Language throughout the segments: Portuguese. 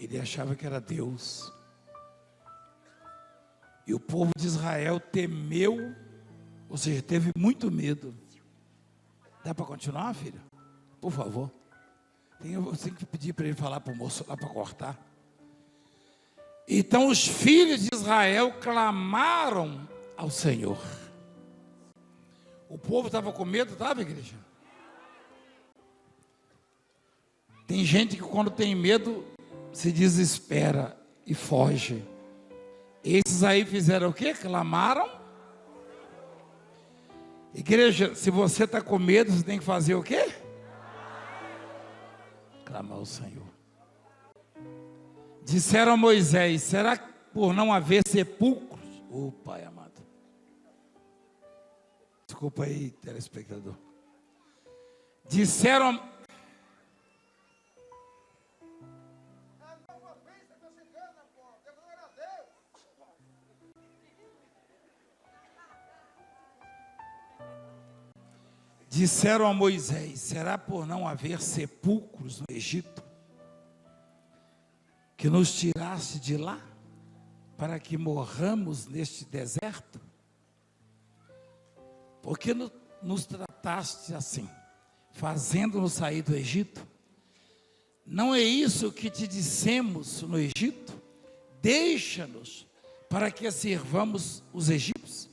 Ele achava que era Deus. E o povo de Israel temeu, ou seja, teve muito medo. Dá para continuar, filho? Por favor. Você tem que pedir para ele falar para o moço lá para cortar. Então os filhos de Israel clamaram ao Senhor. O povo estava com medo, estava, igreja? Tem gente que quando tem medo se desespera e foge. Esses aí fizeram o quê? Clamaram. Igreja, se você está com medo, você tem que fazer o quê? Clamar ao Senhor. Disseram a Moisés: será que por não haver sepulcros? Ô Pai amado. Desculpa aí, telespectador. Disseram. Disseram a Moisés: será por não haver sepulcros no Egito que nos tiraste de lá para que morramos neste deserto? Porque nos trataste assim, fazendo-nos sair do Egito? Não é isso que te dissemos no Egito? Deixa-nos para que sirvamos os egípcios?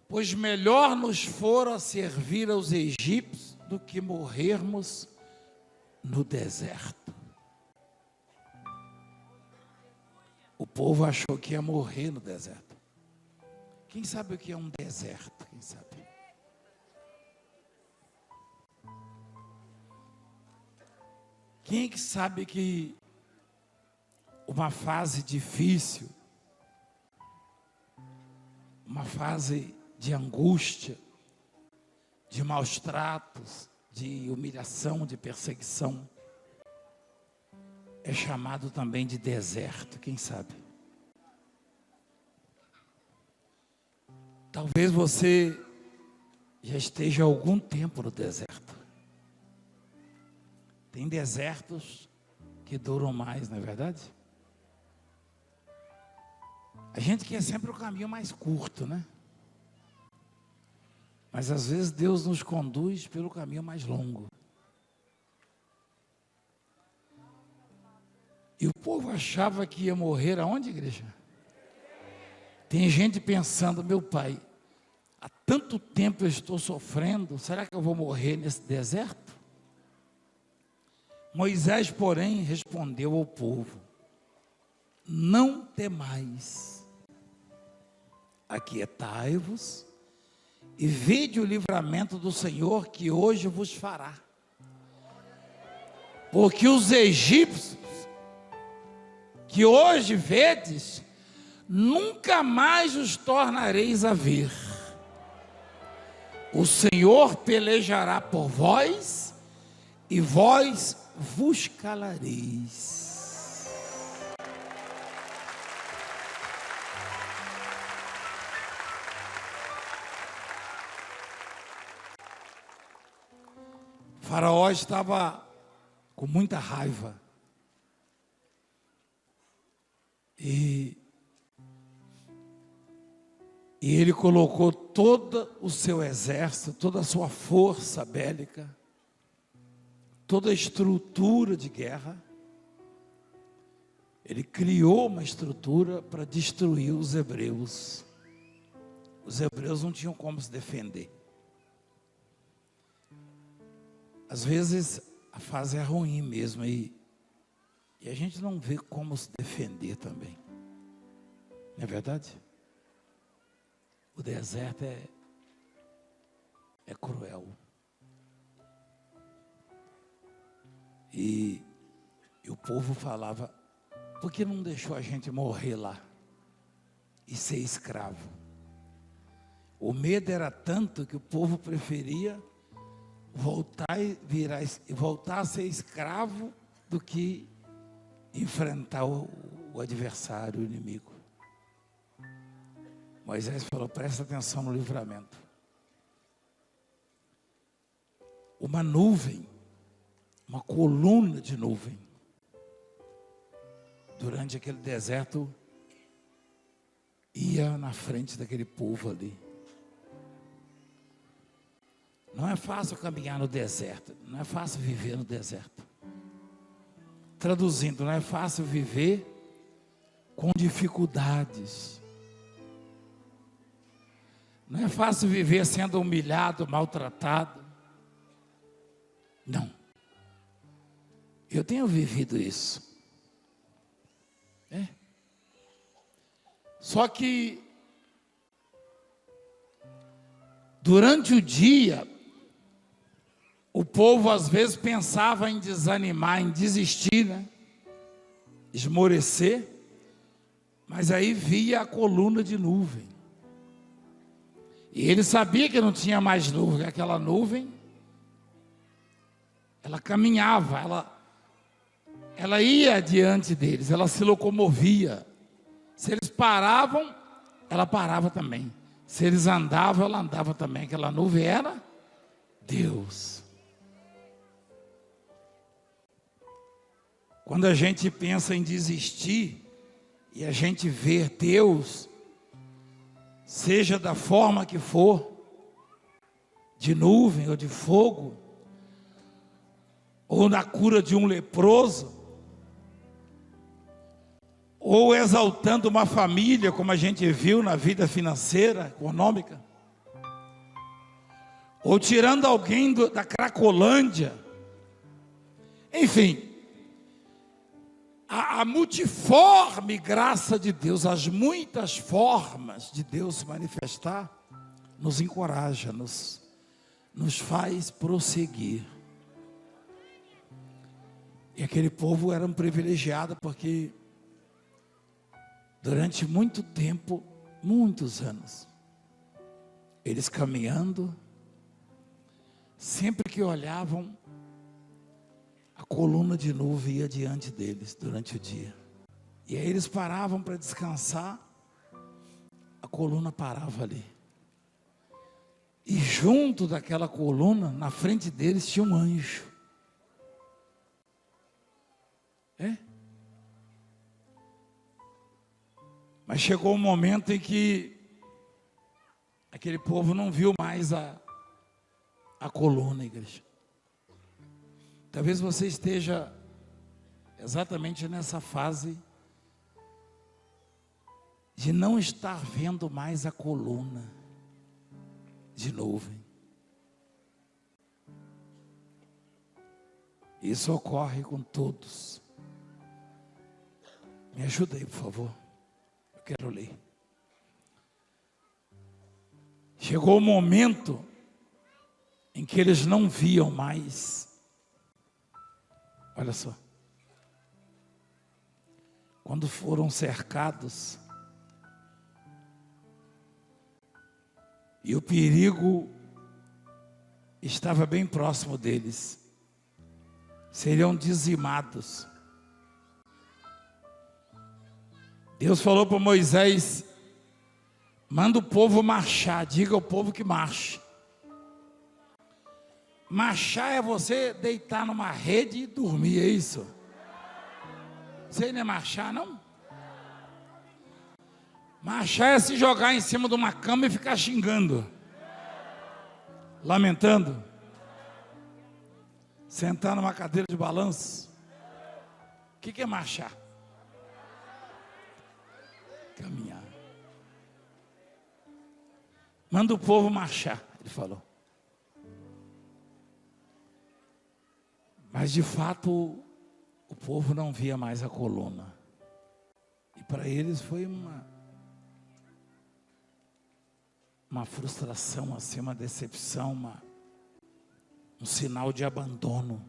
Pois melhor nos fora servir aos egípcios do que morrermos no deserto. O povo achou que ia morrer no deserto. Quem sabe o que é um deserto? Quem sabe? Quem é que sabe que uma fase difícil, uma fase de angústia, de maus tratos, de humilhação, de perseguição, é chamado também de deserto, quem sabe? Talvez você já esteja há algum tempo no deserto. Tem desertos que duram mais, não é verdade? A gente quer sempre o caminho mais curto, né? Mas às vezes Deus nos conduz pelo caminho mais longo. E o povo achava que ia morrer aonde, igreja? Tem gente pensando: meu pai, há tanto tempo eu estou sofrendo, será que eu vou morrer nesse deserto? Moisés, porém, respondeu ao povo: não temais, aquietai-vos e vede o livramento do Senhor que hoje vos fará. Porque os egípcios que hoje vedes, nunca mais os tornareis a ver. O Senhor pelejará por vós e vós vos calareis. Faraó estava com muita raiva. E ele colocou todo o seu exército, toda a sua força bélica, toda a estrutura de guerra. Ele criou uma estrutura para destruir os hebreus. Os hebreus não tinham como se defender. Às vezes a fase é ruim mesmo e a gente não vê como se defender também. Não é verdade? O deserto é cruel. E o povo falava: por que não deixou a gente morrer lá e ser escravo? O medo era tanto que o povo preferia voltar a ser escravo do que enfrentar o adversário, o inimigo. Moisés falou: presta atenção no livramento. Uma nuvem, uma coluna de nuvem, durante aquele deserto, ia na frente daquele povo ali. Não é fácil caminhar no deserto, não é fácil viver no deserto. Traduzindo, não é fácil viver com dificuldades. Não é fácil viver sendo humilhado, maltratado. Não. Eu tenho vivido isso. Só que durante o dia, o povo às vezes pensava em desanimar, em desistir, né? Esmorecer, mas aí via a coluna de nuvem. E ele sabia que não tinha mais nuvem, aquela nuvem, ela caminhava, ela ia adiante deles, ela se locomovia. Se eles paravam, ela parava também. Se eles andavam, ela andava também. Aquela nuvem era Deus. Quando a gente pensa em desistir e a gente vê Deus, seja da forma que for, de nuvem ou de fogo, ou na cura de um leproso, ou exaltando uma família, como a gente viu na vida financeira, econômica, ou tirando alguém da Cracolândia, enfim, a multiforme graça de Deus, as muitas formas de Deus se manifestar, nos encoraja, nos faz prosseguir. E aquele povo era um privilegiado, porque durante muito tempo, muitos anos, eles caminhando, sempre que olhavam, a coluna de nuvem ia diante deles durante o dia. E aí eles paravam para descansar, a coluna parava ali. E junto daquela coluna, na frente deles, tinha um anjo. Mas chegou um momento em que aquele povo não viu mais a coluna, igreja. Talvez você esteja exatamente nessa fase de não estar vendo mais a coluna de nuvem. Isso ocorre com todos. Me ajuda aí, por favor. Eu quero ler. Chegou o momento em que eles não viam mais. Olha só. Quando foram cercados, e o perigo estava bem próximo deles, seriam dizimados. Deus falou para Moisés: manda o povo marchar, diga ao povo que marche. Marchar é você deitar numa rede e dormir, é isso? Você não é marchar, não? Marchar é se jogar em cima de uma cama e ficar xingando, lamentando, sentar numa cadeira de balanço. O que é marchar? Caminhar. Manda o povo marchar, ele falou. Mas de fato, o povo não via mais a coluna. E para eles foi uma frustração, assim, uma decepção, um sinal de abandono.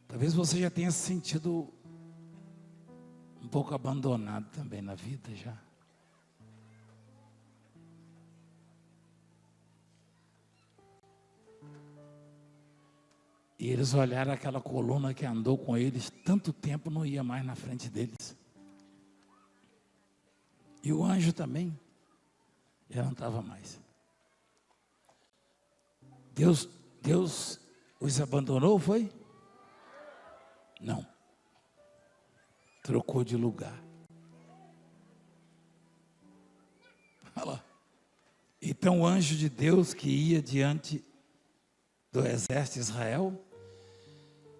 Talvez você já tenha se sentido um pouco abandonado também na vida já. E eles olharam aquela coluna que andou com eles tanto tempo, não ia mais na frente deles. E o anjo também já não estava mais. Deus os abandonou, foi? Não. trocou de lugar. Olha lá. Então o anjo de Deus que ia diante do exército de Israel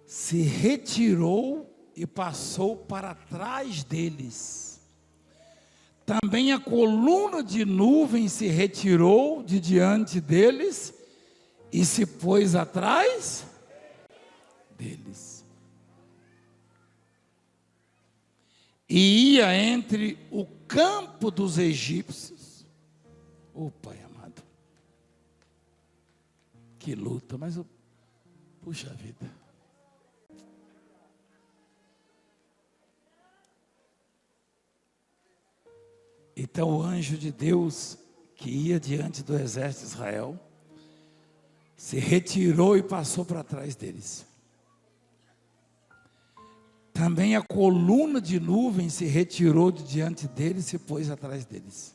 se retirou e passou para trás deles. Também a coluna de nuvem se retirou de diante deles e se pôs atrás deles. E ia entre o campo dos egípcios. Ô Pai amado, que luta, mas puxa vida. Então o anjo de Deus que ia diante do exército de Israel se retirou e passou para trás deles. Também a coluna de nuvem se retirou de diante deles e se pôs atrás deles.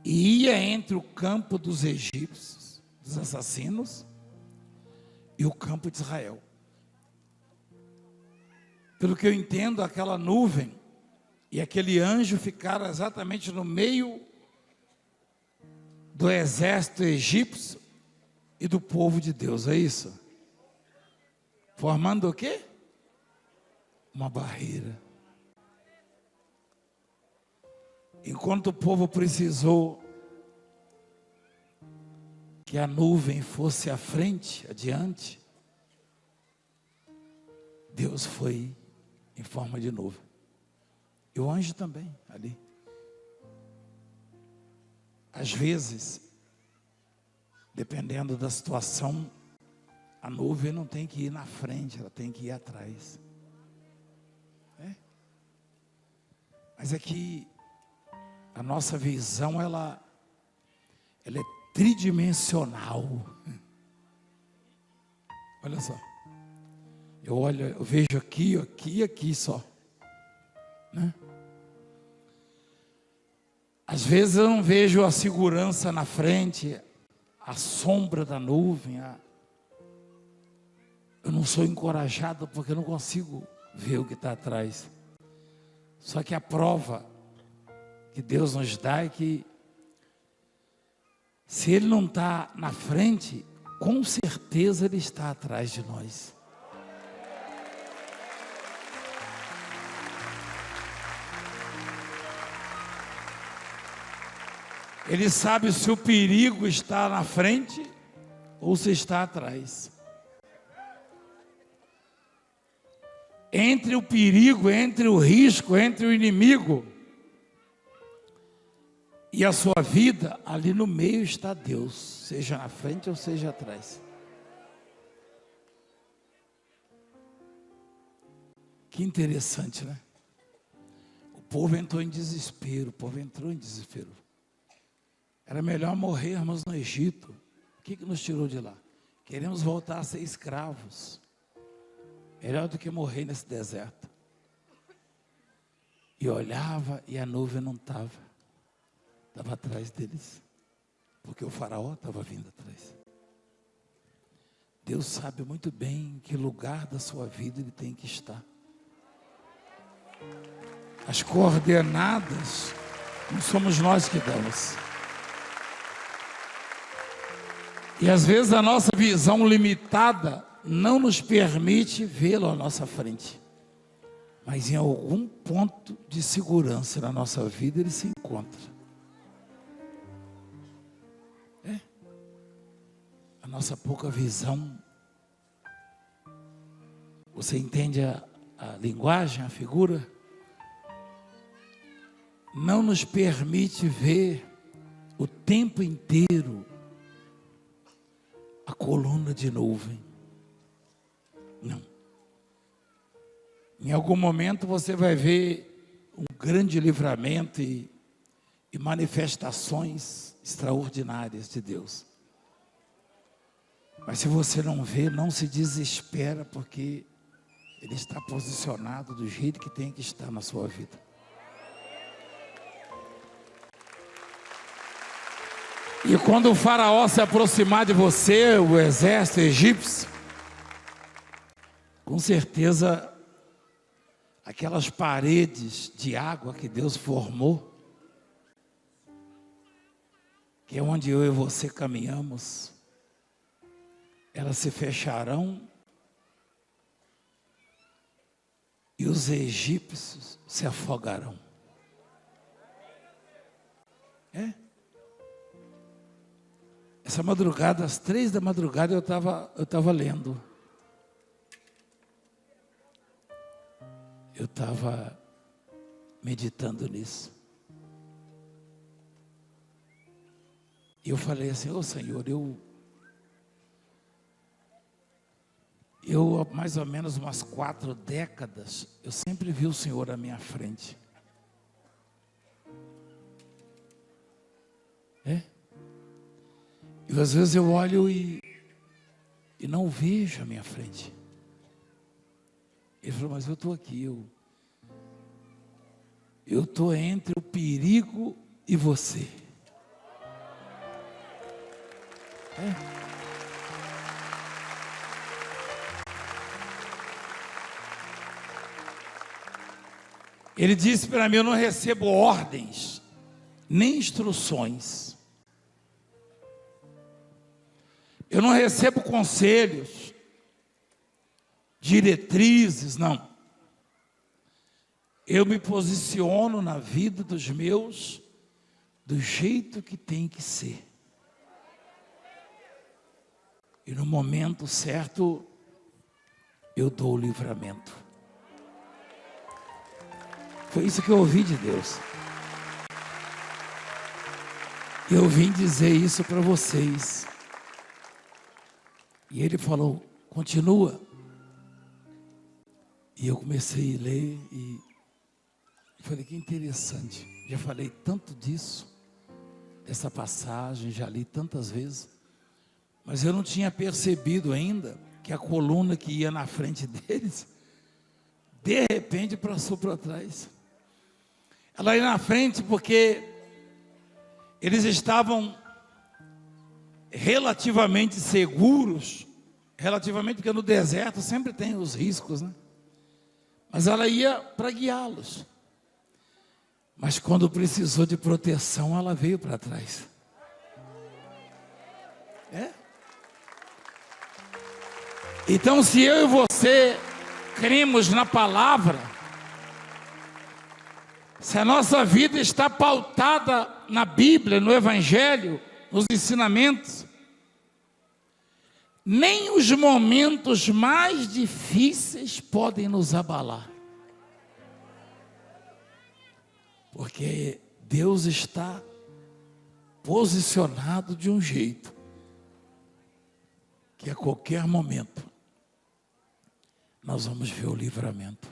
E ia entre o campo dos egípcios, dos assassinos, e o campo de Israel. Pelo que eu entendo, aquela nuvem e aquele anjo ficaram exatamente no meio do exército egípcio e do povo de Deus, é isso? Formando o quê? Uma barreira. Enquanto o povo precisou que a nuvem fosse à frente, adiante, Deus foi em forma de nuvem. E o anjo também, ali. Às vezes, dependendo da situação, a nuvem não tem que ir na frente, ela tem que ir atrás. Mas é que a nossa visão, ela é tridimensional. Olha só. Eu vejo aqui, aqui e aqui só. Né? Às vezes eu não vejo a segurança na frente, a sombra da nuvem. Eu não sou encorajado porque eu não consigo ver o que está atrás. Só que a prova que Deus nos dá é que se Ele não está na frente, com certeza Ele está atrás de nós. Ele sabe se o perigo está na frente ou se está atrás. Entre o perigo, entre o risco, entre o inimigo e a sua vida, ali no meio está Deus, seja na frente ou seja atrás. Que interessante, né? O povo entrou em desespero, Era melhor morrermos no Egito. O que nos tirou de lá? Queremos voltar a ser escravos. Melhor do que morrer nesse deserto. E olhava e a nuvem não estava. Estava atrás deles. Porque o faraó estava vindo atrás. Deus sabe muito bem em que lugar da sua vida Ele tem que estar. As coordenadas não somos nós que damos. E às vezes a nossa visão limitada não nos permite vê-lo à nossa frente. Mas em algum ponto de segurança na nossa vida ele se encontra. A nossa pouca visão. Você entende a linguagem, a figura? Não nos permite ver o tempo inteiro a coluna de nuvem. Não. Em algum momento você vai ver um grande livramento e manifestações extraordinárias de Deus. Mas se você não vê, não se desespera, porque Ele está posicionado do jeito que tem que estar na sua vida. E quando o faraó se aproximar de você, o exército egípcio, com certeza aquelas paredes de água que Deus formou, que é onde eu e você caminhamos, elas se fecharão e os egípcios se afogarão. Essa madrugada, às 3 da madrugada, eu estava lendo. Eu estava meditando nisso. E eu falei assim, ô Senhor, eu há mais ou menos umas 4 décadas, eu sempre vi o Senhor à minha frente. E às vezes eu olho e não vejo à minha frente. Ele falou, mas eu estou aqui, eu estou entre o perigo e você. Ele disse para mim, eu não recebo ordens, nem instruções. Eu não recebo conselhos, diretrizes, não. Eu me posiciono na vida dos meus do jeito que tem que ser. E no momento certo, eu dou o livramento. Foi isso que eu ouvi de Deus. Eu vim dizer isso para vocês. E ele falou, continua. E eu comecei a ler e falei, que interessante. Já falei tanto disso, dessa passagem, já li tantas vezes. Mas eu não tinha percebido ainda que a coluna que ia na frente deles, de repente passou para trás. Ela ia na frente porque eles estavam relativamente seguros, relativamente porque no deserto sempre tem os riscos, né? Mas ela ia para guiá-los. Mas quando precisou de proteção, ela veio para trás. Então, se eu e você cremos na palavra, se a nossa vida está pautada na Bíblia, no Evangelho, nos ensinamentos, nem os momentos mais difíceis podem nos abalar. Porque Deus está posicionado de um jeito que a qualquer momento nós vamos ver o livramento.